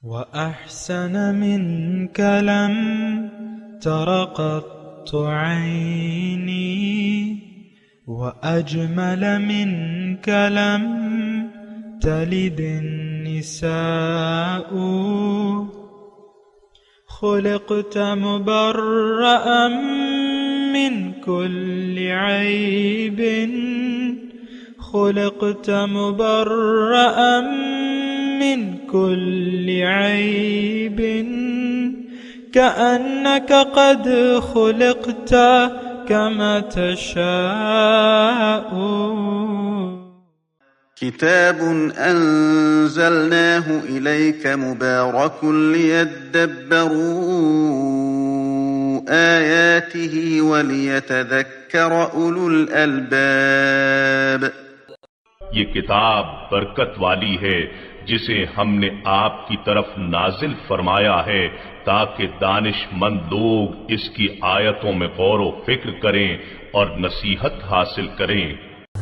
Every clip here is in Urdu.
وأحسن منك لم تر قط عيني وأجمل منك لم تلد النساء خلقت مبرأ من كل عيب خلقت مبرأ من كل عيب كأنك قد خلقت كما تشاء. كتاب أنزلناه إليك مبارك ليدبروا آياته وليتذكر أولو الألباب. یہ کتاب برکت والی ہے جسے ہم نے آپ کی طرف نازل فرمایا ہے تاکہ دانش مند لوگ اس کی آیتوں میں غور و فکر کریں اور نصیحت حاصل کریں.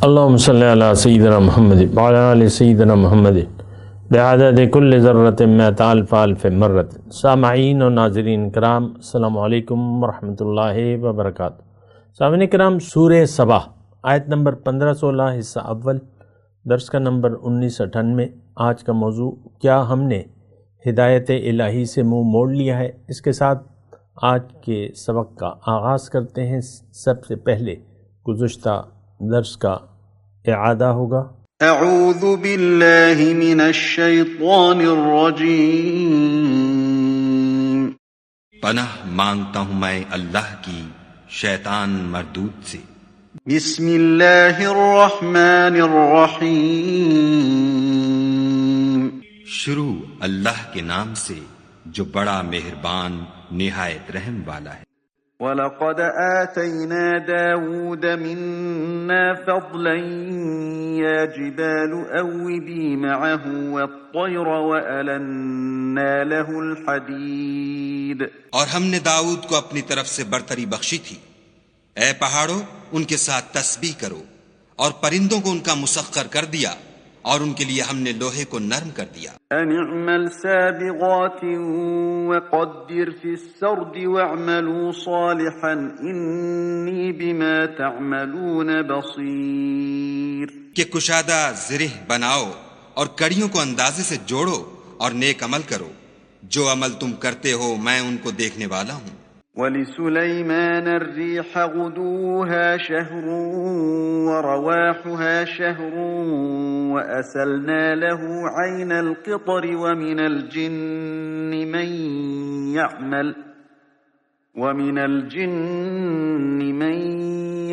اللہم صلی علی سیدنا محمد وعلی آل سیدنا محمد بعدد کل ذرۃ مئۃ الف الف مرۃ. سامعین و ناظرین کرام، السلام علیکم ورحمۃ اللہ وبرکاتہ. سامعین کرام، سورہ سبا آیت نمبر 15-16 حصہ اول، درس کا نمبر 1998. آج کا موضوع، کیا ہم نے ہدایت الہی سے منہ موڑ لیا ہے؟ اس کے ساتھ آج کے سبق کا آغاز کرتے ہیں. سب سے پہلے گزشتہ درس کا اعادہ ہوگا. اعوذ باللہ من الشیطان الرجیم. پناہ مانگتا ہوں میں اللہ کی شیطان مردود سے. بسم اللہ الرحمن الرحیم. شروع اللہ کے نام سے جو بڑا مہربان نہایت رحم والا ہے. وَلَقَدْ آتَيْنَا دَاوُودَ مِنَّا فَضْلًا يَا جِبَالُ أَوِّبِي مَعَهُ وَالطَّيْرَ وَأَلَنَّا لَهُ الْحَدِيدَ. اور ہم نے داؤد کو اپنی طرف سے برتری بخشی تھی. اے پہاڑوں، ان کے ساتھ تسبیح کرو، اور پرندوں کو ان کا مسخر کر دیا، اور ان کے لیے ہم نے لوہے کو نرم کر دیا. ان اعمل سابغات وقدر في السرد واعملوا صالحا انی بما تعملون بصیر. کہ کشادہ زرہ بناؤ اور کڑیوں کو اندازے سے جوڑو اور نیک عمل کرو. جو عمل تم کرتے ہو میں ان کو دیکھنے والا ہوں. وَلِسُلَيْمَانَ الرِّيحَ غُدُوُّهَا شَهْرٌ وَرَوَاحُهَا شَهْرٌ وَأَسَلْنَا لَهُ عَيْنَ الْقِطْرِ وَمِنَ الْجِنِّ مَنْ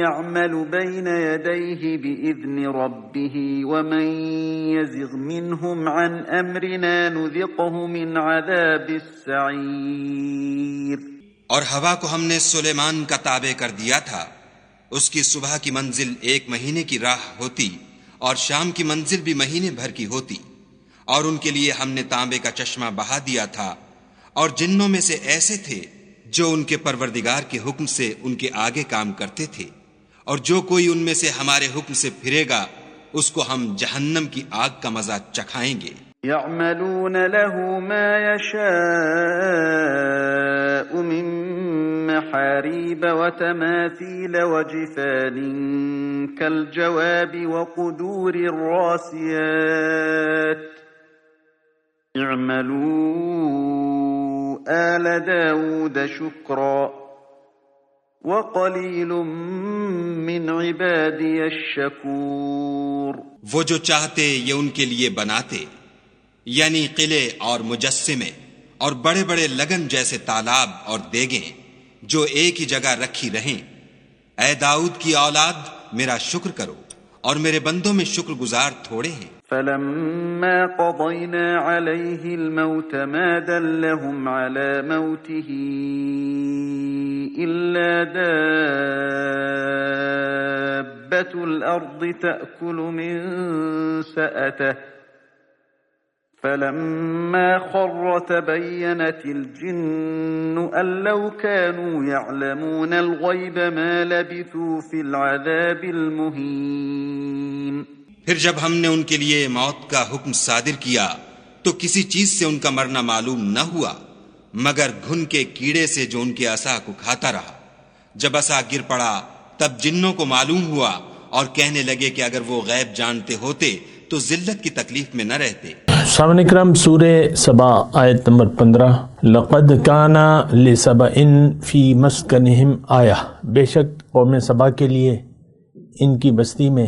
يَعْمَلُ بَيْنَ يَدَيْهِ بِإِذْنِ رَبِّهِ وَمَنْ يَزِغْ مِنْهُمْ عَنْ أَمْرِنَا نُذِقْهُ مِنْ عَذَابِ السَّعِيرِ. اور ہوا کو ہم نے سلیمان کا تابع کر دیا تھا. اس کی صبح کی منزل 1 مہینے کی راہ ہوتی اور شام کی منزل بھی مہینے بھر کی ہوتی. اور ان کے لیے ہم نے تانبے کا چشمہ بہا دیا تھا. اور جنوں میں سے ایسے تھے جو ان کے پروردگار کے حکم سے ان کے آگے کام کرتے تھے. اور جو کوئی ان میں سے ہمارے حکم سے پھرے گا اس کو ہم جہنم کی آگ کا مزہ چکھائیں گے. يعملون له ما يشاء من محاريب وتماثيل وجفان كالجواب وقدور الراسيات. اعملوا آل داود شكرا وقليل من عبادي الشكور. وہ جو چاہتے یہ ان کے لیے بناتے، یعنی قلعے اور مجسمے اور بڑے بڑے لگن جیسے تالاب اور دیگیں جو ایک ہی جگہ رکھی رہیں. اے داؤد کی اولاد، میرا شکر کرو، اور میرے بندوں میں شکر گزار تھوڑے ہیں. فَلَمَّا قَضَيْنَا عَلَيْهِ الْمَوْتَ مَا دَلَّهُمْ عَلَى مَوْتِهِ إِلَّا دَابَّةُ الْأَرْضِ تَأْكُلُ مِنْ سَأَتَهُ فَلَمَّا خَرَّ تَبَيَّنَتِ الْجِنُّ أَن لَّوْ كَانُوا يَعْلَمُونَ الْغَيْبَ مَا لَبِثُوا فِي الْعَذَابِ الْمُهِينِ. پھر جب ہم نے ان کے لیے موت کا حکم صادر کیا تو کسی چیز سے ان کا مرنا معلوم نہ ہوا مگر گھن کے کیڑے سے جو ان کے عصا کو کھاتا رہا۔ جب عصا گر پڑا تب جنوں کو معلوم ہوا اور کہنے لگے کہ اگر وہ غیب جانتے ہوتے تو ذلت کی تکلیف میں نہ رہتے۔ سامعین اکرام، سورہ سبا آیت نمبر 15، لقد کان لسبأ فی مسکنہم آیہ، بے شک قوم سبا کے لیے ان کی بستی میں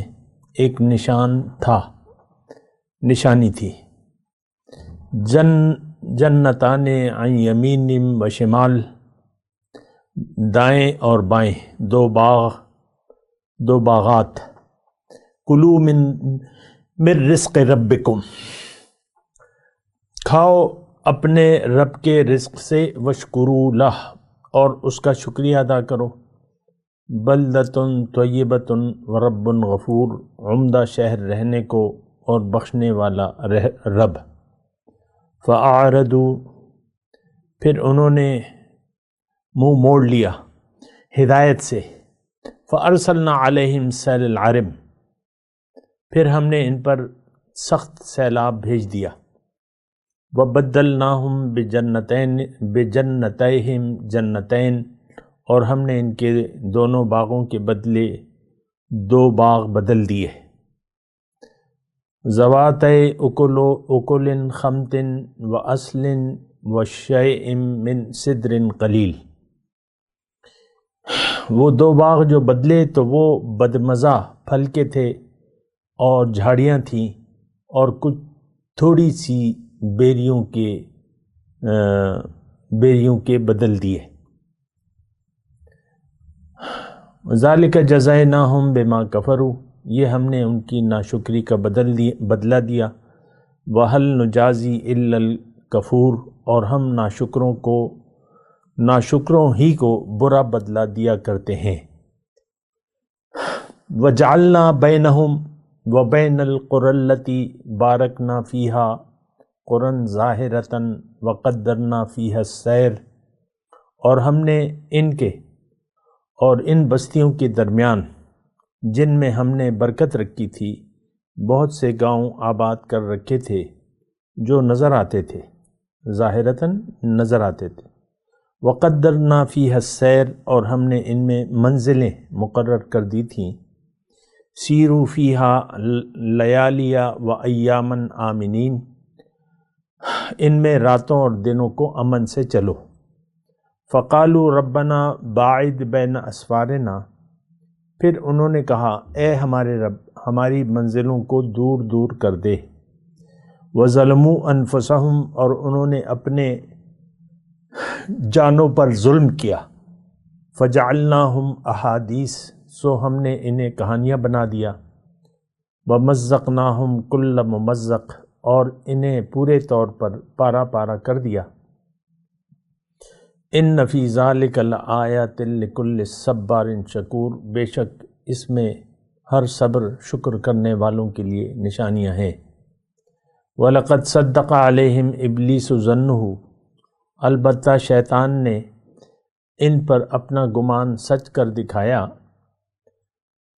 ایک نشان تھا، نشانی تھی۔ جنتان عن یمین و شمال، دائیں اور بائیں دو باغات۔ کلوا من رزق ربکم، کھاؤ اپنے رب کے رزق سے، وشکروا لہ، اور اس کا شکریہ ادا کرو۔ بلدۃ طیبۃ ورب غفور، عمدہ شہر رہنے کو اور بخشنے والا رب۔ فأعرضوا، پھر انہوں نے منہ موڑ لیا ہدایت سے۔ فأرسلنا علیہم سیل العرم، پھر ہم نے ان پر سخت سیلاب بھیج دیا۔ وبدلناہم بجنتیہم جنتین، اور ہم نے ان کے دونوں باغوں کے بدلے دو باغ بدل دیے۔ ذواتئی اکل خمط واصل وشیء من سدر قلیل، وہ دو باغ جو بدلے تو وہ بدمزہ پھل کے تھے اور جھاڑیاں تھیں اور کچھ تھوڑی سی بیریوں کے بدل دیے۔ ذالک جزیناہم بما کفروا، یہ ہم نے ان کی ناشکری کا بدلہ دیا۔ وَهَلْ نُجَازِي إِلَّا الْكَفُورَ، اور ہم ناشکروں ہی کو برا بدلہ دیا کرتے ہیں۔ وَجَعَلْنَا بَيْنَهُمْ وَبَيْنَ الْقُرَى الَّتِي بَارَكْنَا فِيهَا قُرًى ظَاهِرَةً وَقَدَّرْنَا فِيهَا السَّيْرَ، اور ہم نے ان کے اور ان بستیوں کے درمیان جن میں ہم نے برکت رکھی تھی بہت سے گاؤں آباد کر رکھے تھے جو نظر آتے تھے، ظاہرتاً نظر آتے تھے۔ وقدرنا فیہا السیر، اور ہم نے ان میں منزلیں مقرر کر دی تھیں۔ سیروا فیہا لیالیا و ایامن آمنین، ان میں راتوں اور دنوں کو امن سے چلو۔ فقالوا ربنا باعد بین اسفارنا، پھر انہوں نے کہا اے ہمارے رب ہماری منزلوں کو دور دور کر دے۔ وظلموا انفسہم، اور انہوں نے اپنے جانوں پر ظلم کیا۔ فجعلناہم احادیث، سو ہم نے انہیں کہانیاں بنا دیا۔ ومزقناہم کل ممزق، اور انہیں پورے طور پر پارا پارا کر دیا۔ ان فی ذلک لآیات لکل صبار شکور، بے شک اس میں ہر صبر شکر کرنے والوں کے لیے نشانیاں ہیں۔ وَلَقَدْ صَدَّقَ عَلَيْهِمْ إِبْلِيسُ ظَنَّهُ، البتہ شیطان نے ان پر اپنا گمان سچ کر دکھایا۔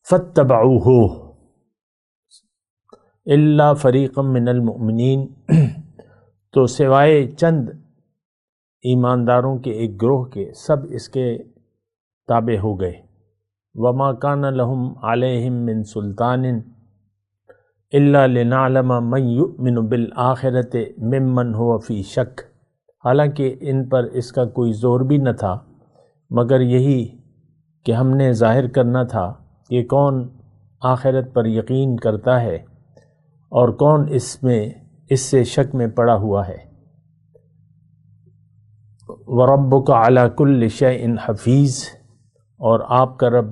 فَاتَّبَعُوهُ إِلَّا فَرِيقًا مِّنَ الْمُؤْمِنِينَ، تو سوائے چند ایمانداروں کے ایک گروہ کے سب اس کے تابع ہو گئے۔ وَمَا كَانَ لَهُمْ عَلَيْهِمْ مِّن سُلْطَانٍ إِلَّا لِنَعْلَمَ مَن يُؤْمِنُ بِالْآخِرَةِ مِمَّنْ هُوَ فِي شَكٍّ، حالانکہ ان پر اس کا کوئی زور بھی نہ تھا مگر یہی کہ ہم نے ظاہر کرنا تھا کہ کون آخرت پر یقین کرتا ہے اور کون اس سے شک میں پڑا ہوا ہے۔ وَرَبُّكَ عَلَى كُلِّ شَيْءٍ حَفِيظٌ، اور آپ کا رب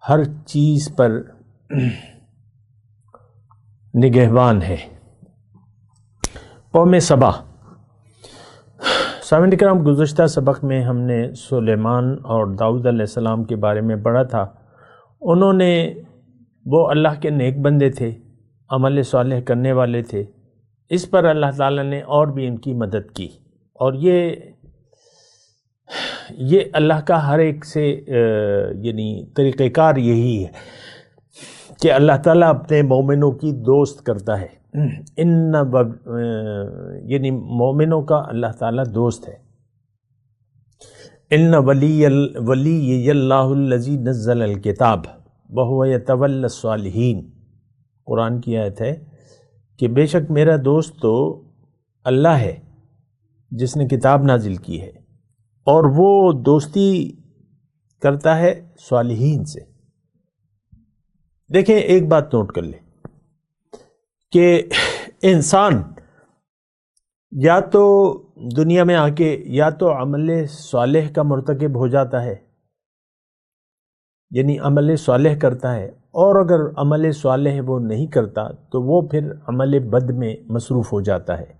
ہر چیز پر نگہبان ہے۔ قوم سبا، سامعین کرام، گزشتہ سبق میں ہم نے سلیمان اور داؤد علیہ السلام کے بارے میں پڑھا تھا۔ وہ اللہ کے نیک بندے تھے، عمل صالح کرنے والے تھے، اس پر اللہ تعالیٰ نے اور بھی ان کی مدد کی، اور یہ اللہ کا ہر ایک سے یعنی طریقہ کار یہی ہے کہ اللہ تعالیٰ اپنے مومنوں کی دوست کرتا ہے، یعنی مومنوں کا اللہ تعالیٰ دوست ہے. ان ولی اللہ الذی نزل الکتاب وہو یتولی الصالحین. قرآن کی آیت ہے کہ بے شک میرا دوست تو اللہ ہے جس نے کتاب نازل کی ہے اور وہ دوستی کرتا ہے صالحین سے. دیکھیں ایک بات نوٹ کر لیں کہ انسان یا تو دنیا میں آ کے یا تو عمل صالح کا مرتکب ہو جاتا ہے، یعنی عمل صالح کرتا ہے، اور اگر عمل صالح وہ نہیں کرتا تو وہ پھر عمل بد میں مصروف ہو جاتا ہے.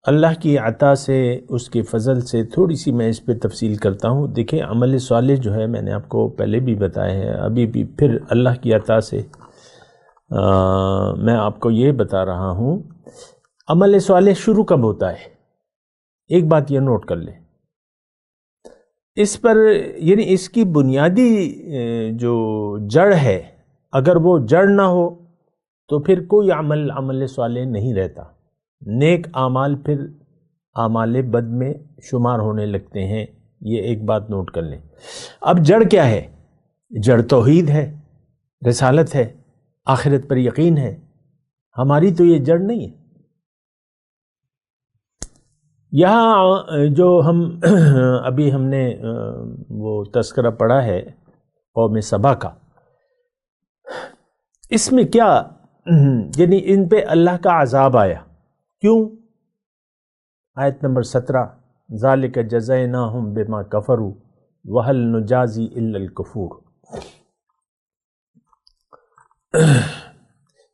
اللہ کی عطا سے، اس کے فضل سے تھوڑی سی میں اس پہ تفصیل کرتا ہوں. دیکھیں عمل صالح جو ہے میں نے آپ کو پہلے بھی بتایا ہے، ابھی بھی پھر اللہ کی عطا سے میں آپ کو یہ بتا رہا ہوں. عمل صالح شروع کب ہوتا ہے؟ ایک بات یہ نوٹ کر لیں، اس پر یعنی اس کی بنیادی جو جڑ ہے، اگر وہ جڑ نہ ہو تو پھر کوئی عمل صالح نہیں رہتا. نیک اعمال پھر اعمال بد میں شمار ہونے لگتے ہیں. یہ ایک بات نوٹ کر لیں. اب جڑ کیا ہے؟ جڑ توحید ہے، رسالت ہے، آخرت پر یقین ہے. ہماری تو یہ جڑ نہیں ہے. یہاں جو ابھی ہم نے وہ تذکرہ پڑھا ہے قوم سبا کا، اس میں کیا یعنی ان پہ اللہ کا عذاب آیا. کیوں؟ آیت نمبر 17 ذالک جزیناہم بما کفروا وہل نجازی الا الکفور.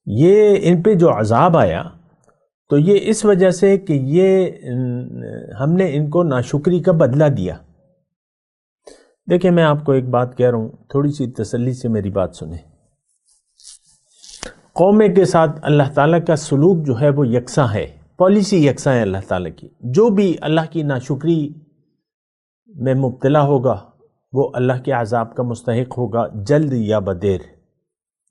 یہ ان پہ جو عذاب آیا تو یہ اس وجہ سے کہ یہ ہم نے ان کو ناشکری کا بدلہ دیا. دیکھیں میں آپ کو ایک بات کہہ رہا ہوں، تھوڑی سی تسلی سے میری بات سنیں. قومیں کے ساتھ اللہ تعالیٰ کا سلوک جو ہے وہ یکساں ہے، پالیسی یکساں ہے اللہ تعالیٰ کی. جو بھی اللہ کی ناشکری میں مبتلا ہوگا وہ اللہ کے عذاب کا مستحق ہوگا، جلد یا بدیر.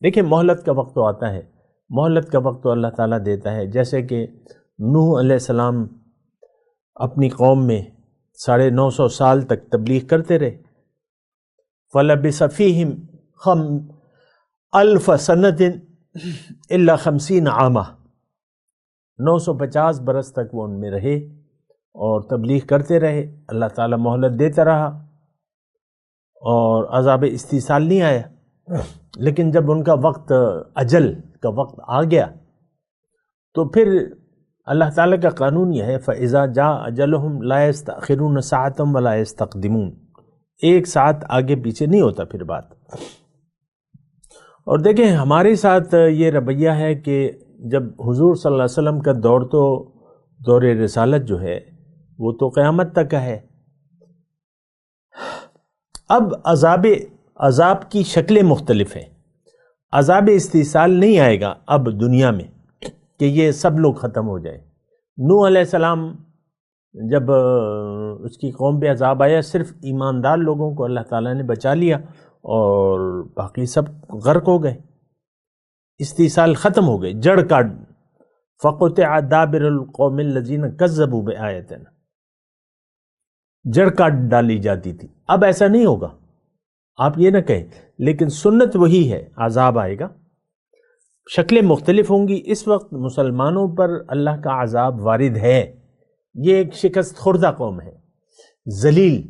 دیکھیں مہلت کا وقت تو آتا ہے، مہلت کا وقت تو اللہ تعالیٰ دیتا ہے. جیسے کہ نوح علیہ السلام اپنی قوم میں 950 سال تک تبلیغ کرتے رہے. فَلَبِثَ فِيهِمْ أَلْفَ سَنَةٍ إِلَّا 50 عَامًا. 950 برس تک وہ ان میں رہے اور تبلیغ کرتے رہے. اللہ تعالیٰ مہلت دیتا رہا اور عذاب استیصال نہیں آیا. لیکن جب ان کا وقت، اجل کا وقت آ گیا تو پھر اللہ تعالیٰ کا قانون یہ ہے فَإِذَا جَاءَ أَجَلُهُمْ لَا يَسْتَأْخِرُونَ سَاعَةً وَلَا يَسْتَقْدِمُونَ. ایک ساتھ آگے پیچھے نہیں ہوتا پھر بات. اور دیکھیں ہمارے ساتھ یہ رویہ ہے کہ جب حضور صلی اللہ علیہ وسلم کا دور تو دور رسالت جو ہے وہ تو قیامت تک کا ہے. اب عذاب کی شکلیں مختلف ہیں. عذاب استیصال نہیں آئے گا اب دنیا میں کہ یہ سب لوگ ختم ہو جائے. نوح علیہ السلام جب اس کی قوم پہ عذاب آیا، صرف ایماندار لوگوں کو اللہ تعالیٰ نے بچا لیا اور باقی سب غرق ہو گئے. استیصال ختم ہو گئے، جڑ کاٹ. فَقُطِعَ دَابِرُ الْقَوْمِ الَّذِينَ كَذَّبُوا بِآيَاتِنَا. جڑ کاٹ ڈالی جاتی تھی. اب ایسا نہیں ہوگا، آپ یہ نہ کہیں. لیکن سنت وہی ہے، عذاب آئے گا، شکلیں مختلف ہوں گی. اس وقت مسلمانوں پر اللہ کا عذاب وارد ہے. یہ ایک شکست خوردہ قوم ہے، ذلیل.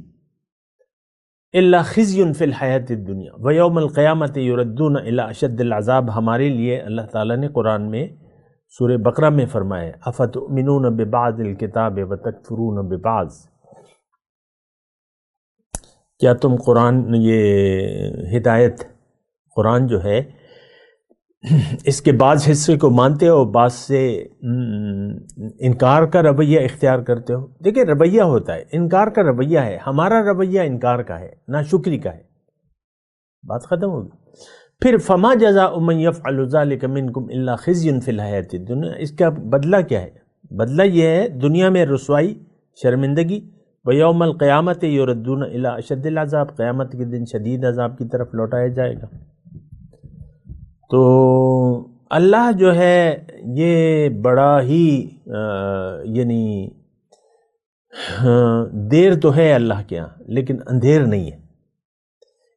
الا خزی فی الحیات الدنیا ویوم القیامت یردون الی اشد العذاب. ہمارے لیے اللہ تعالیٰ نے قرآن میں سورہ بقرہ میں فرمایا ہے افتؤمنون ببعض الکتاب وتکفرون ببعض. کیا تم قرآن، یہ ہدایت قرآن جو ہے اس کے بعض حصے کو مانتے ہو، بعض سے انکار کا رویہ اختیار کرتے ہو؟ دیکھیں رویہ ہوتا ہے، انکار کا رویہ ہے. ہمارا رویہ انکار کا ہے، ناشکری کا ہے. بات ختم ہوگی. پھر فما جزاء من یفعل ذلک منکم الا خزی فی الحیاۃ الدنیا. اس کا بدلہ کیا ہے؟ بدلہ یہ ہے دنیا میں رسوائی، شرمندگی. ویوم القیامت یردون الی اشد العذاب. قیامت کے دن شدید عذاب کی طرف لوٹایا جائے گا. تو اللہ جو ہے یہ بڑا ہی یعنی دیر تو ہے اللہ کے ہاں لیکن اندھیر نہیں ہے۔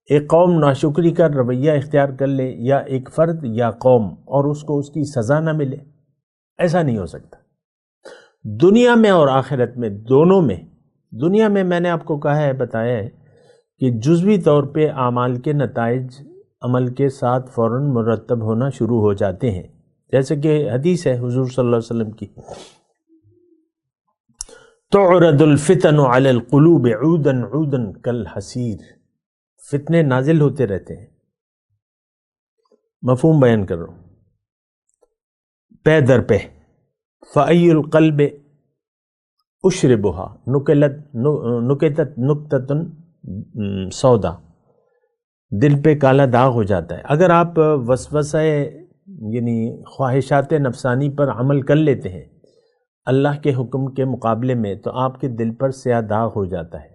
ایک قوم ناشکری کا رویہ اختیار کر لے، یا ایک فرد یا قوم، اور اس کو اس کی سزا نہ ملے، ایسا نہیں ہو سکتا۔ دنیا میں اور آخرت میں، دونوں میں۔ دنیا میں میں نے آپ کو کہا ہے، بتایا ہے کہ جزوی طور پہ اعمال کے نتائج عمل کے ساتھ فوراً مرتب ہونا شروع ہو جاتے ہیں، جیسے کہ حدیث ہے حضور صلی اللہ علیہ وسلم کی، تعرض الفتن علی القلوب عودا عودا کالحسیر، فتنے نازل ہوتے رہتے ہیں۔ مفہوم بیان کر رہا ہوں، پے در پہ، فأی القلب اشربها نکتت نکتتن سودا، دل پہ کالا داغ ہو جاتا ہے۔ اگر آپ وسوسہ یعنی خواہشات نفسانی پر عمل کر لیتے ہیں اللہ کے حکم کے مقابلے میں، تو آپ کے دل پر سیاہ داغ ہو جاتا ہے۔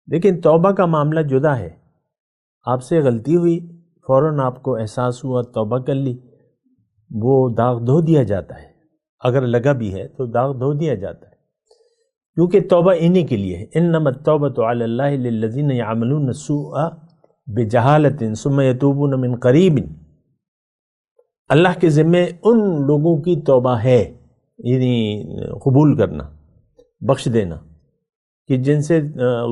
لیکن توبہ کا معاملہ جدا ہے۔ آپ سے غلطی ہوئی، فوراً آپ کو احساس ہوا، توبہ کر لی، وہ داغ دھو دیا جاتا ہے۔ اگر لگا بھی ہے تو داغ دھو دیا جاتا ہے، کیونکہ توبہ انہی کے لیے ہے۔ انما التوبۃ علی اللہ للذین یعملون السوء بجہالۃ ثم یتوبون من قریب، اللہ کے ذمے ان لوگوں کی توبہ ہے، یعنی قبول کرنا، بخش دینا، کہ جن سے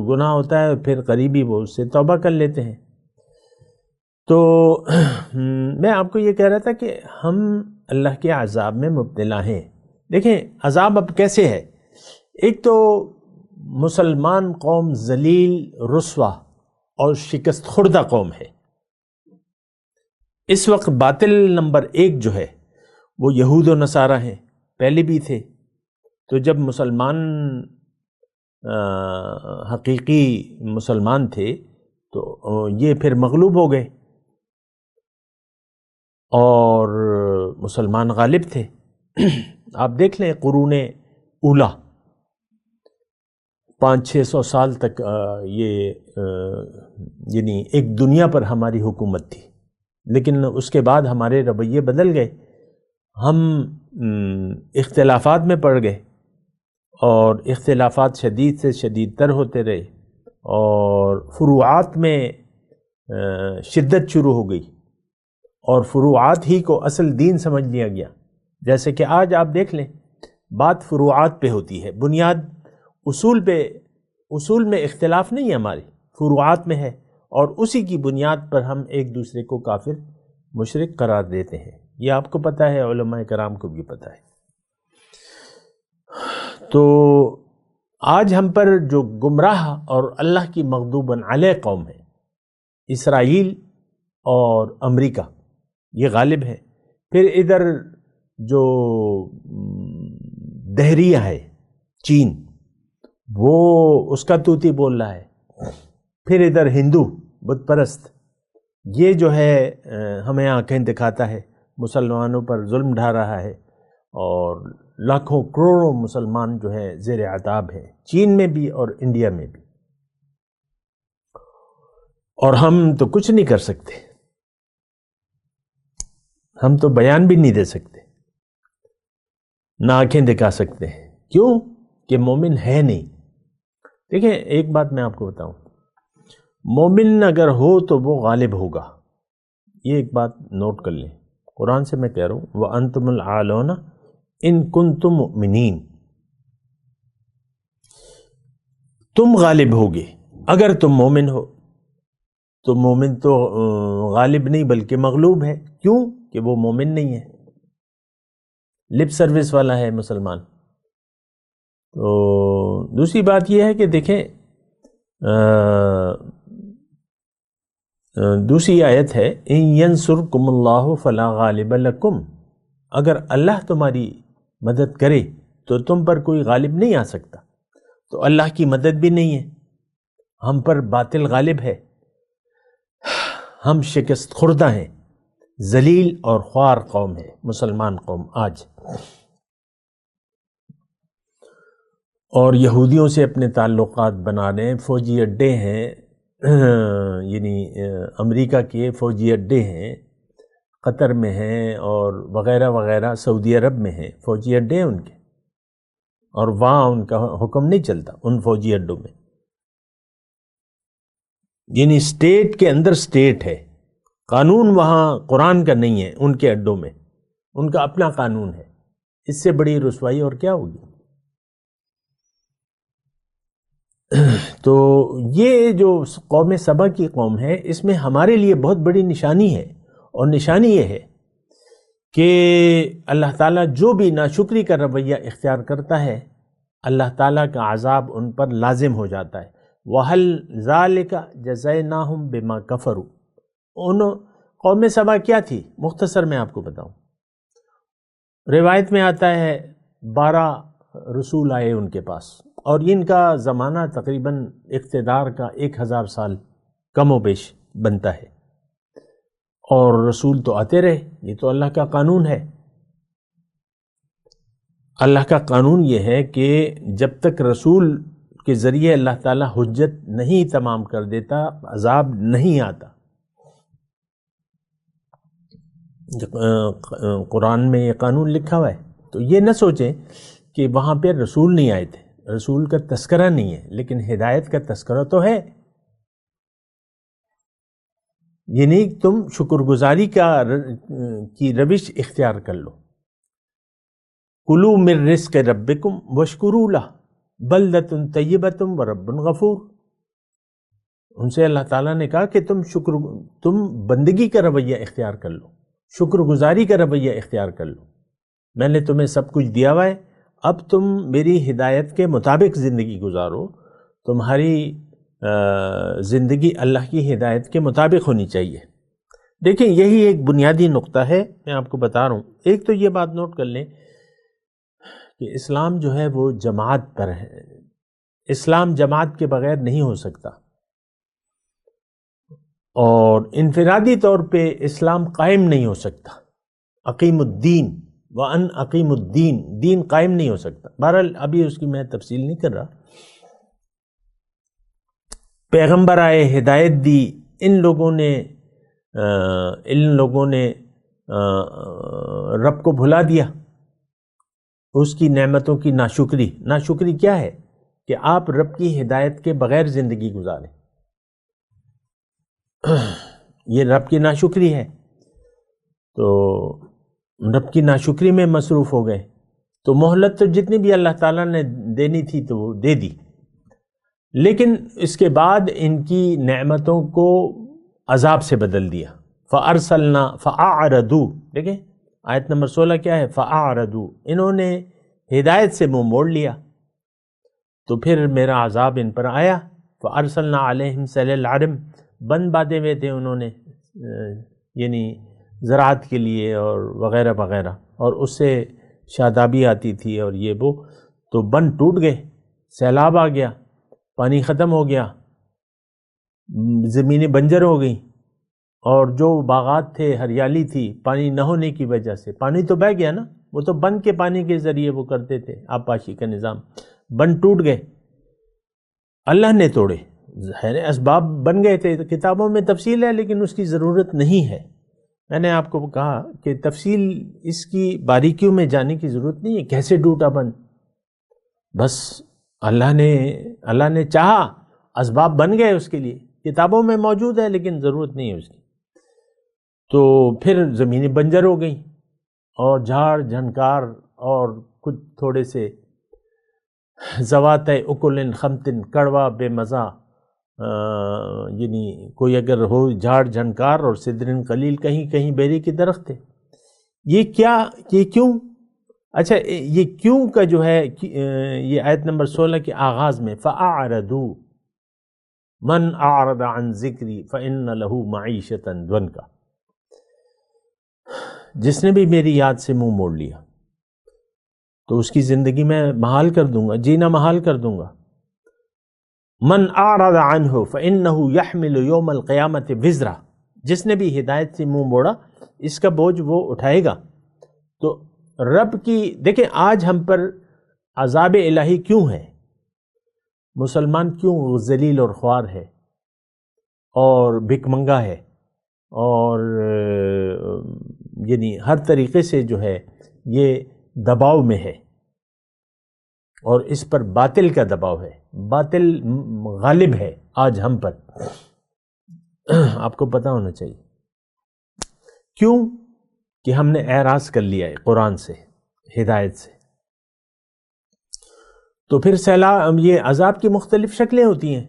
گناہ ہوتا ہے پھر قریبی وہ اس سے توبہ کر لیتے ہیں۔ تو میں آپ کو یہ کہہ رہا تھا کہ ہم اللہ کے عذاب میں مبتلا ہیں۔ دیکھیں عذاب اب کیسے ہے؟ ایک تو مسلمان قوم ذلیل، رسوا اور شکست خوردہ قوم ہے۔ اس وقت باطل نمبر 1 جو ہے وہ یہود و نصارہ ہیں، پہلے بھی تھے۔ تو جب مسلمان حقیقی مسلمان تھے تو یہ پھر مغلوب ہو گئے اور مسلمان غالب تھے۔ آپ دیکھ لیں قرون اولیٰ 500-600 سال تک یہ یعنی ایک دنیا پر ہماری حکومت تھی، لیکن اس کے بعد ہمارے رویے بدل گئے، ہم اختلافات میں پڑ گئے اور اختلافات شدید سے شدید تر ہوتے رہے اور فروعات میں شدت شروع ہو گئی اور فروعات ہی کو اصل دین سمجھ لیا گیا۔ جیسے کہ آج آپ دیکھ لیں بات فروعات پہ ہوتی ہے، بنیاد اصول میں اختلاف نہیں ہے، ہماری فروعات میں ہے، اور اسی کی بنیاد پر ہم ایک دوسرے کو کافر مشرک قرار دیتے ہیں۔ یہ آپ کو پتہ ہے، علماء کرام کو بھی پتہ ہے۔ تو آج ہم پر جو گمراہ اور اللہ کی مغضوب علیہ قوم ہے، اسرائیل اور امریکہ، یہ غالب ہے۔ پھر ادھر جو دہریہ ہے چین، وہ اس کا طوطی بول رہا ہے۔ پھر ادھر ہندو بت پرست، یہ جو ہے ہمیں آنکھیں دکھاتا ہے، مسلمانوں پر ظلم ڈھا رہا ہے اور لاکھوں کروڑوں مسلمان جو ہے زیر عذاب ہے، چین میں بھی اور انڈیا میں بھی، اور ہم تو کچھ نہیں کر سکتے، ہم تو بیان بھی نہیں دے سکتے، نہ آنکھیں دکھا سکتے ہیں۔ کیوں؟ کہ مومن ہے نہیں۔ دیکھیں ایک بات میں آپ کو بتاؤں، مومن اگر ہو تو وہ غالب ہوگا، یہ ایک بات نوٹ کر لیں۔ قرآن سے میں کہہ رہا ہوں وَأَنْتُمُ الْأَعْلَوْنَ إِن كُنتُم مُؤْمِنِينَ، تم غالب ہوگے اگر تم مومن ہو۔ تو مومن تو غالب نہیں بلکہ مغلوب ہے۔ کیوں؟ کہ وہ مومن نہیں ہے، لپ سروس والا ہے مسلمان۔ تو دوسری بات یہ ہے کہ دیکھیں دوسری آیت ہے ان ینصرکم اللہ فلا غالب لکم، اگر اللہ تمہاری مدد کرے تو تم پر کوئی غالب نہیں آ سکتا۔ تو اللہ کی مدد بھی نہیں ہے، ہم پر باطل غالب ہے، ہم شکست خوردہ ہیں، ذلیل اور خوار قوم ہے مسلمان قوم آج۔ اور یہودیوں سے اپنے تعلقات بنا رہے ہیں، فوجی اڈے ہیں، یعنی امریکہ کے فوجی اڈے ہیں، قطر میں ہیں اور وغیرہ وغیرہ، سعودی عرب میں ہیں، فوجی اڈے ہیں ان کے، اور وہاں ان کا حکم نہیں چلتا ان فوجی اڈوں میں، یعنی اسٹیٹ کے اندر اسٹیٹ ہے، قانون وہاں قرآن کا نہیں ہے ان کے اڈوں میں، ان کا اپنا قانون ہے۔ اس سے بڑی رسوائی اور کیا ہوگی؟ تو یہ جو قوم سبا کی قوم ہے، اس میں ہمارے لیے بہت بڑی نشانی ہے، اور نشانی یہ ہے کہ اللہ تعالیٰ جو بھی ناشکری کا رویہ اختیار کرتا ہے، اللہ تعالیٰ کا عذاب ان پر لازم ہو جاتا ہے۔ وَهَلْ ذَلِكَ جَزَيْنَاهُمْ بِمَا كَفَرُوا، ان قوم سبا کیا تھی؟ مختصر میں آپ کو بتاؤں، روایت میں آتا ہے 12 رسول آئے ان کے پاس، اور ان کا زمانہ تقریباً اقتدار کا 1000 سال کم و بیش بنتا ہے، اور رسول تو آتے رہے، یہ تو اللہ کا قانون ہے۔ اللہ کا قانون یہ ہے کہ جب تک رسول کے ذریعے اللہ تعالیٰ حجت نہیں تمام کر دیتا، عذاب نہیں آتا۔ قرآن میں یہ قانون لکھا ہوا ہے، تو یہ نہ سوچیں کہ وہاں پہ رسول نہیں آئے تھے، رسول کا تذکرہ نہیں ہے، لیکن ہدایت کا تذکرہ تو ہے۔ یعنی تم شکر گزاری کی روش اختیار کر لو۔ کلوا من رزق ربکم واشکروا لہ بلدۃ طیبۃ ورب غفور۔ ان سے اللہ تعالیٰ نے کہا کہ تم بندگی کا رویہ اختیار کر لو، شکر گزاری کا رویہ اختیار کر لو، میں نے تمہیں سب کچھ دیا ہوا ہے، اب تم میری ہدایت کے مطابق زندگی گزارو، تمہاری زندگی اللہ کی ہدایت کے مطابق ہونی چاہیے۔ دیکھیں یہی ایک بنیادی نقطہ ہے، میں آپ کو بتا رہا ہوں۔ ایک تو یہ بات نوٹ کر لیں کہ اسلام جو ہے وہ جماعت پر ہے، اسلام جماعت کے بغیر نہیں ہو سکتا، اور انفرادی طور پہ اسلام قائم نہیں ہو سکتا۔ اقیم الدین وان اقیم الدین، دین قائم نہیں ہو سکتا۔ بہرحال ابھی اس کی میں تفصیل نہیں کر رہا۔ پیغمبر آئے، ہدایت دی، ان لوگوں نے رب کو بھلا دیا، اس کی نعمتوں کی ناشکری کیا ہے کہ آپ رب کی ہدایت کے بغیر زندگی گزاریں، یہ رب کی ناشکری ہے۔ تو رب کی ناشکری میں مصروف ہو گئے، تو مہلت تو جتنی بھی اللہ تعالیٰ نے دینی تھی تو وہ دے دی، لیکن اس کے بعد ان کی نعمتوں کو عذاب سے بدل دیا۔ فَأَرْسَلْنَا فَأَعْرَضُوا، دیکھیں آیت نمبر 16 کیا ہے؟ فَأَعْرَضُوا، انہوں نے ہدایت سے منہ موڑ لیا، تو پھر میرا عذاب ان پر آیا۔ فَأَرْسَلْنَا عَلَيْهِمْ سَيْلَ الْعَرِمِ، بند باندھے ہوئے تھے انہوں نے، یعنی زراعت کے لیے اور وغیرہ وغیرہ، اور اس سے شادابی آتی تھی اور یہ وہ، تو بند ٹوٹ گئے، سیلاب آ گیا، پانی ختم ہو گیا، زمینیں بنجر ہو گئیں، اور جو باغات تھے، ہریالی تھی، پانی نہ ہونے کی وجہ سے پانی تو بہہ گیا نا، وہ تو بند کے پانی کے ذریعے وہ کرتے تھے آبپاشی کا نظام، بند ٹوٹ گئے، اللہ نے توڑے، ظاہر اسباب بن گئے تھے، کتابوں میں تفصیل ہے لیکن اس کی ضرورت نہیں ہے۔ میں نے آپ کو کہا کہ تفصیل اس کی باریکیوں میں جانے کی ضرورت نہیں ہے، کیسے ٹوٹا بند، بس اللہ نے چاہا، اسباب بن گئے اس کے لیے، کتابوں میں موجود ہے لیکن ضرورت نہیں ہے اس کی۔ تو پھر زمینیں بنجر ہو گئیں، اور جھاڑ جھنکار اور کچھ تھوڑے سے ذوات اکل خمت، کڑوا بے مزہ، یعنی کوئی اگر ہو جھاڑ جھنکار اور سدرن قلیل، کہیں کہیں بیری کے درخت تھے۔ یہ کیوں؟ اچھا، یہ کیوں کا جو ہے یہ آیت نمبر 16 کے آغاز میں فَأَعْرَضُوا مَنْ أَعْرَضَ عَنْ ذِكْرِي فَإِنَّ لَهُ مَعِيشَةً ضَنْكَ، جس نے بھی میری یاد سے منہ موڑ لیا تو اس کی زندگی میں محال کر دوں گا، جینا محال کر دوں گا۔ من اعرض عنہ فإنہ یحمل یوم القیامت وزرا، جس نے بھی ہدایت سے منہ موڑا اس کا بوجھ وہ اٹھائے گا۔ تو رب کی دیکھیں آج ہم پر عذاب الہی کیوں ہے؟ مسلمان کیوں ذلیل اور خوار ہے اور بھک منگا ہے اور یعنی ہر طریقے سے جو ہے یہ دباؤ میں ہے، اور اس پر باطل کا دباؤ ہے، باطل غالب ہے آج ہم پر، آپ کو پتہ ہونا چاہیے۔ کیوں؟ کہ ہم نے اعراض کر لیا ہے قرآن سے، ہدایت سے۔ تو پھر سیلاب، یہ عذاب کی مختلف شکلیں ہوتی ہیں۔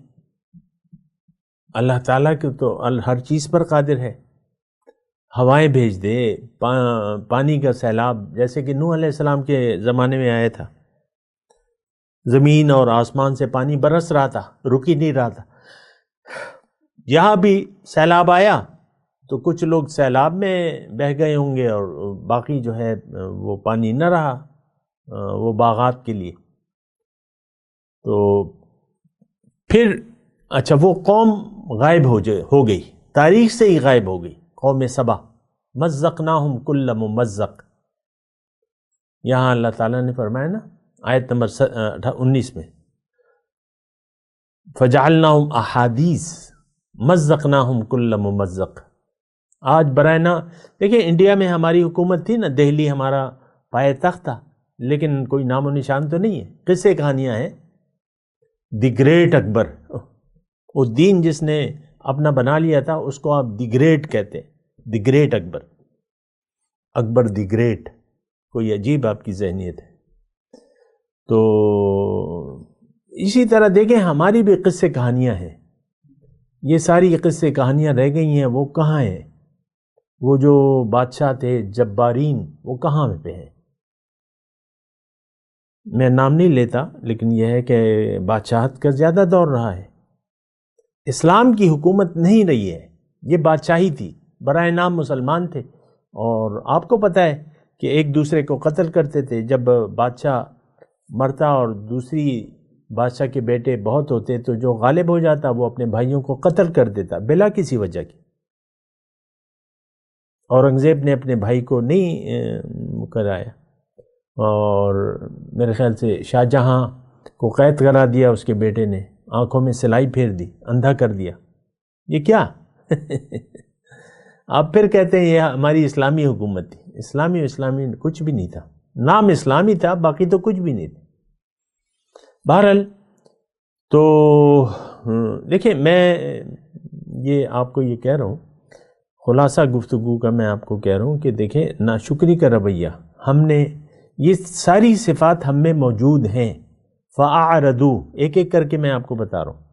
اللہ تعالیٰ کی تو ہر چیز پر قادر ہے، ہوائیں بھیج دے، پانی کا سیلاب، جیسے کہ نوح علیہ السلام کے زمانے میں آیا تھا، زمین اور آسمان سے پانی برس رہا تھا، رک ہی نہیں رہا تھا۔ یہاں بھی سیلاب آیا تو کچھ لوگ سیلاب میں بہہ گئے ہوں گے، اور باقی جو ہے وہ پانی نہ رہا وہ باغات کے لیے۔ تو پھر اچھا وہ قوم غائب ہو گئی، تاریخ سے ہی غائب ہو گئی، قوم سبا، مزقناہم کل ممزق۔ یہاں اللہ تعالیٰ نے فرمایا نا آیت نمبر 19 میں، فجعلناہم احادیث مزقناہم کل ممزق۔ آج برائے نا دیکھیں، انڈیا میں ہماری حکومت تھی نا، دہلی ہمارا پائے تخت تھا، لیکن کوئی نام و نشان تو نہیں ہے، قصے کہانیاں ہیں۔ دی گریٹ اکبر، وہ دین جس نے اپنا بنا لیا تھا اس کو آپ دی گریٹ کہتے ہیں، the great Akbar, Akbar the great, کوئی عجیب آپ کی ذہنیت ہے۔ تو اسی طرح دیکھیں ہماری بھی قصے کہانیاں ہیں، یہ ساری قصے کہانیاں رہ گئی ہیں، وہ کہاں ہیں؟ وہ جو بادشاہ تھے جبارین، وہ کہاں پہ ہیں؟ میں نام نہیں لیتا، لیکن یہ ہے کہ بادشاہت کا زیادہ دور رہا ہے، اسلام کی حکومت نہیں رہی ہے، یہ بادشاہی تھی، برائے نام مسلمان تھے، اور آپ کو پتہ ہے کہ ایک دوسرے کو قتل کرتے تھے۔ جب بادشاہ مرتا اور دوسری بادشاہ کے بیٹے بہت ہوتے تو جو غالب ہو جاتا وہ اپنے بھائیوں کو قتل کر دیتا بلا کسی وجہ کی۔ اورنگزیب نے اپنے بھائی کو نہیں کرایا، اور میرے خیال سے شاہ جہاں کو قید کرا دیا اس کے بیٹے نے، آنکھوں میں سلائی پھیر دی، اندھا کر دیا۔ یہ کیا؟ آپ پھر کہتے ہیں یہ ہماری اسلامی حکومت تھی۔ اسلامی کچھ بھی نہیں تھا، نام اسلامی تھا، باقی تو کچھ بھی نہیں تھا۔ بہرحال تو دیکھیں، میں یہ آپ کو یہ کہہ رہا ہوں، خلاصہ گفتگو کا میں آپ کو کہہ رہا ہوں کہ دیکھیں ناشکری کا رویہ، ہم نے یہ ساری صفات ہم میں موجود ہیں، فَأَعْرَضُوا، ایک ایک کر کے میں آپ کو بتا رہا ہوں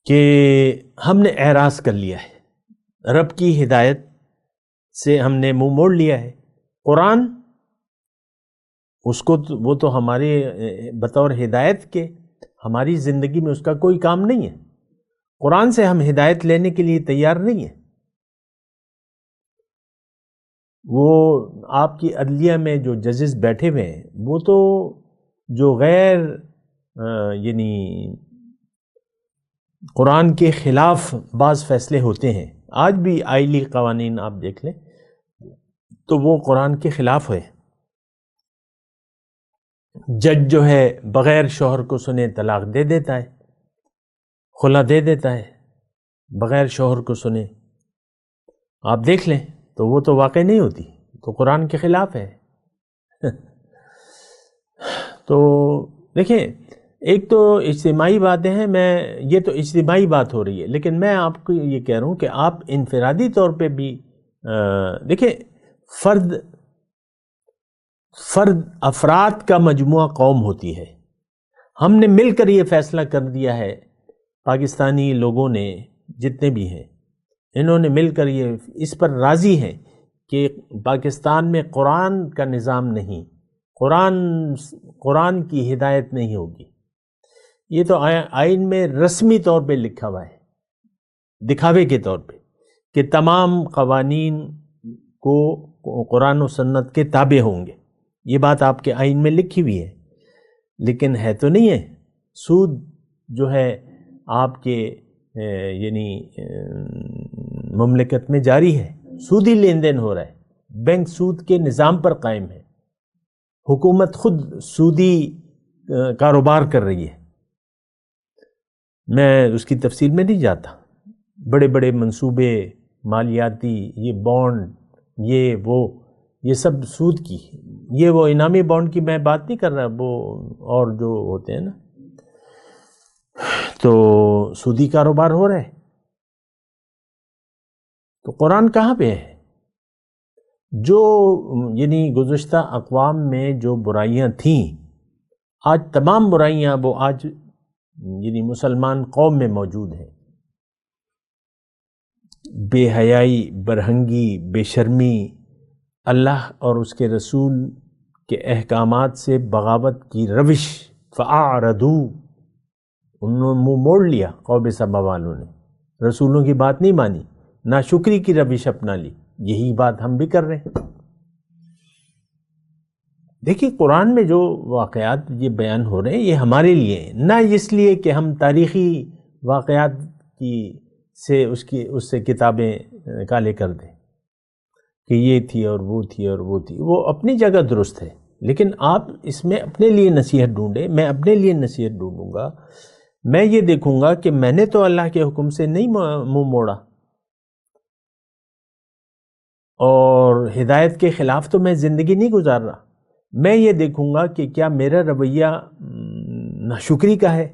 کہ ہم نے اعراض کر لیا ہے، رب کی ہدایت سے ہم نے منہ موڑ لیا ہے۔ قرآن اس کو وہ تو ہمارے بطور ہدایت کے ہماری زندگی میں اس کا کوئی کام نہیں ہے، قرآن سے ہم ہدایت لینے کے لیے تیار نہیں ہیں۔ وہ آپ کی عدلیہ میں جو ججز بیٹھے ہوئے ہیں، وہ تو جو غیر یعنی قرآن کے خلاف بعض فیصلے ہوتے ہیں، آج بھی آئلی قوانین آپ دیکھ لیں تو وہ قرآن کے خلاف ہے۔ جج جو ہے بغیر شوہر کو سنے طلاق دے دیتا ہے، خلا دے دیتا ہے بغیر شوہر کو سنے، آپ دیکھ لیں تو وہ تو واقع نہیں ہوتی، تو قرآن کے خلاف ہے۔ تو دیکھیں، ایک تو اجتماعی باتیں ہیں، یہ تو اجتماعی بات ہو رہی ہے، لیکن میں آپ کو یہ کہہ رہا ہوں کہ آپ انفرادی طور پہ بھی دیکھیں، فرد افراد کا مجموعہ قوم ہوتی ہے۔ ہم نے مل کر یہ فیصلہ کر دیا ہے، پاکستانی لوگوں نے جتنے بھی ہیں، انہوں نے مل کر یہ اس پر راضی ہیں کہ پاکستان میں قرآن کا نظام نہیں، قرآن کی ہدایت نہیں ہوگی۔ یہ تو آئین میں رسمی طور پہ لکھا ہوا ہے، دکھاوے کے طور پہ، کہ تمام قوانین کو قرآن و سنت کے تابع ہوں گے، یہ بات آپ کے آئین میں لکھی ہوئی ہے، لیکن ہے تو نہیں ہے۔ سود جو ہے آپ کے یعنی مملکت میں جاری ہے، سودی لین دین ہو رہا ہے، بینک سود کے نظام پر قائم ہے، حکومت خود سودی کاروبار کر رہی ہے۔ میں اس کی تفصیل میں نہیں جاتا، بڑے بڑے منصوبے مالیاتی، یہ بانڈ، یہ سب سود کی، یہ وہ انعامی بانڈ کی میں بات نہیں کر رہا، وہ اور جو ہوتے ہیں نا، تو سودی کاروبار ہو رہا ہے۔ تو قرآن کہاں پہ ہے؟ جو یعنی گزشتہ اقوام میں جو برائیاں تھیں، آج تمام برائیاں وہ آج یعنی مسلمان قوم میں موجود ہیں۔ بے حیائی، برہنگی، بے شرمی، اللہ اور اس کے رسول کے احکامات سے بغاوت کی روش، فَأَعْرَضُوا، انہوں نے منہ موڑ لیا، قوم سبا والوں نے رسولوں کی بات نہیں مانی، ناشکری کی روش اپنا لی۔ یہی بات ہم بھی کر رہے ہیں۔ دیکھیے قرآن میں جو واقعات یہ بیان ہو رہے ہیں یہ ہمارے لیے ہیں، نہ اس لیے کہ ہم تاریخی واقعات اس سے کتابیں کالے کر دیں کہ یہ تھی اور وہ تھی اور وہ تھی، وہ اپنی جگہ درست ہے، لیکن آپ اس میں اپنے لیے نصیحت ڈھونڈیں، میں اپنے لیے نصیحت ڈھونڈوں گا۔ میں یہ دیکھوں گا کہ میں نے تو اللہ کے حکم سے نہیں منہ موڑا، اور ہدایت کے خلاف تو میں زندگی نہیں گزار رہا۔ میں یہ دیکھوں گا کہ کیا میرا رویہ ناشکری کا ہے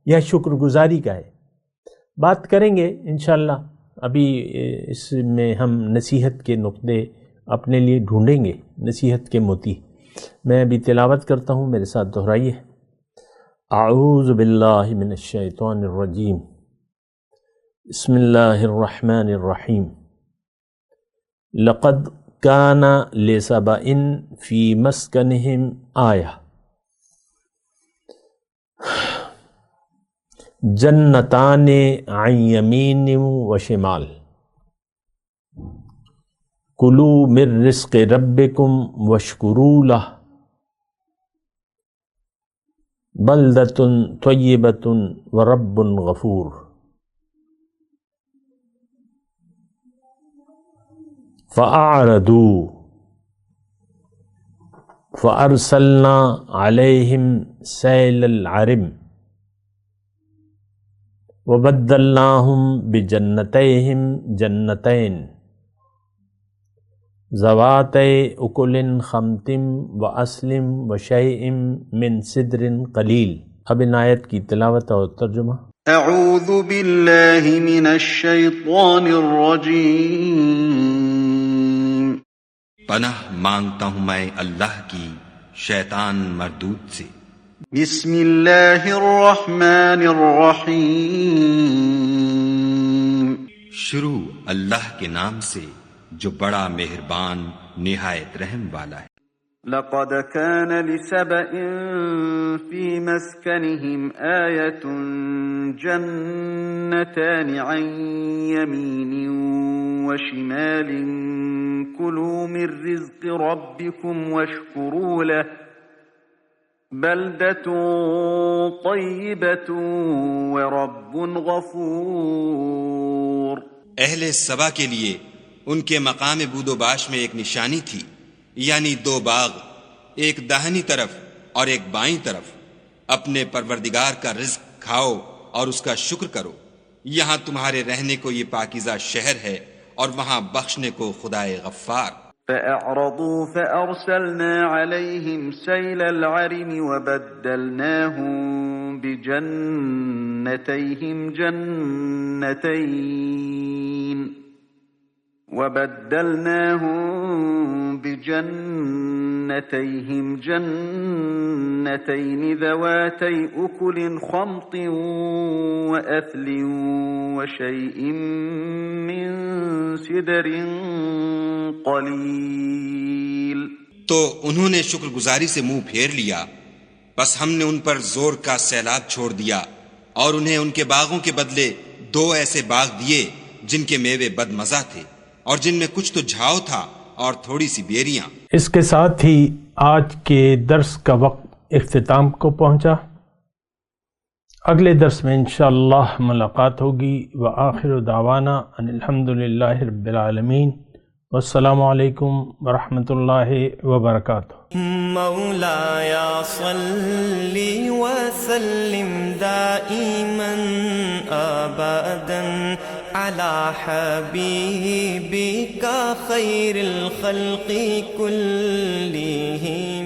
یا شکر گزاری کا ہے۔ بات کریں گے انشاءاللہ، ابھی اس میں ہم نصیحت کے نقطے اپنے لیے ڈھونڈیں گے، نصیحت کے موتی۔ میں ابھی تلاوت کرتا ہوں، میرے ساتھ دہرائیے۔ اعوذ باللہ من الشیطان الرجیم، بسم اللہ الرحمن الرحیم۔ لقد کان لسبإ فی مسکنہم آیہ جنتان عن یمین و شمال کلوا من رزق ربکم واشکروا لہ بلدۃ طیبۃ ورب غفور۔ فَأَعْرَضُوا فَأَرْسَلْنَا عَلَيْهِمْ سَيْلَ الْعَرِمِ وَبَدَّلْنَاهُمْ بِجَنَّتَيْهِمْ جَنَّتَيْنِ ذَوَاتَيْ أُكُلٍ خَمْطٍ وَأَصْلٍ وَشَيْءٍ مِّن سِدْرٍ قَلِيلٍ۔ اب ان آیت کی تلاوت اور ترجمہ۔ اعوذ باللہ من الشیطان الرجیم، پناہ مانگتا ہوں میں اللہ کی شیطان مردود سے۔ بسم اللہ الرحمن الرحیم، شروع اللہ کے نام سے جو بڑا مہربان نہایت رحم والا ہے۔ لقد كان لسبإ في مسكنهم آية جنتان عن يمين وشمال كلوا من رزق ربكم واشكروا له بلدة طيبة ورب غفور۔ اہل سبا کے لیے ان کے مقام بود و باش میں ایک نشانی تھی، یعنی دو باغ، ایک داہنی طرف اور ایک بائیں طرف۔ اپنے پروردگار کا رزق کھاؤ اور اس کا شکر کرو۔ یہاں تمہارے رہنے کو یہ پاکیزہ شہر ہے اور وہاں بخشنے کو خدائے غفار۔ فأعرضوا فأرسلنا عليهم سيل العرم وبدلناهم بجنتيهم جنتين ذواتي أكل خمط وأثل وشيء من سدر قليل۔ تو انہوں نے شکر گزاری سے منہ پھیر لیا، بس ہم نے ان پر زور کا سیلاب چھوڑ دیا اور انہیں ان کے باغوں کے بدلے دو ایسے باغ دیے جن کے میوے بد مزہ تھے اور جن میں کچھ تو جھاؤ تھا اور تھوڑی سی بیریاں۔ اس کے ساتھ ہی آج کے درس کا وقت اختتام کو پہنچا۔ اگلے درس میں انشاءاللہ ملاقات ہوگی۔ وآخر دعوانا ان الحمدللہ رب العالمین، والسلام علیکم ورحمۃ اللہ وبرکاتہ۔ مولایا صلی وسلم دائما ابدا على حبيبك خير الخلق كلهم.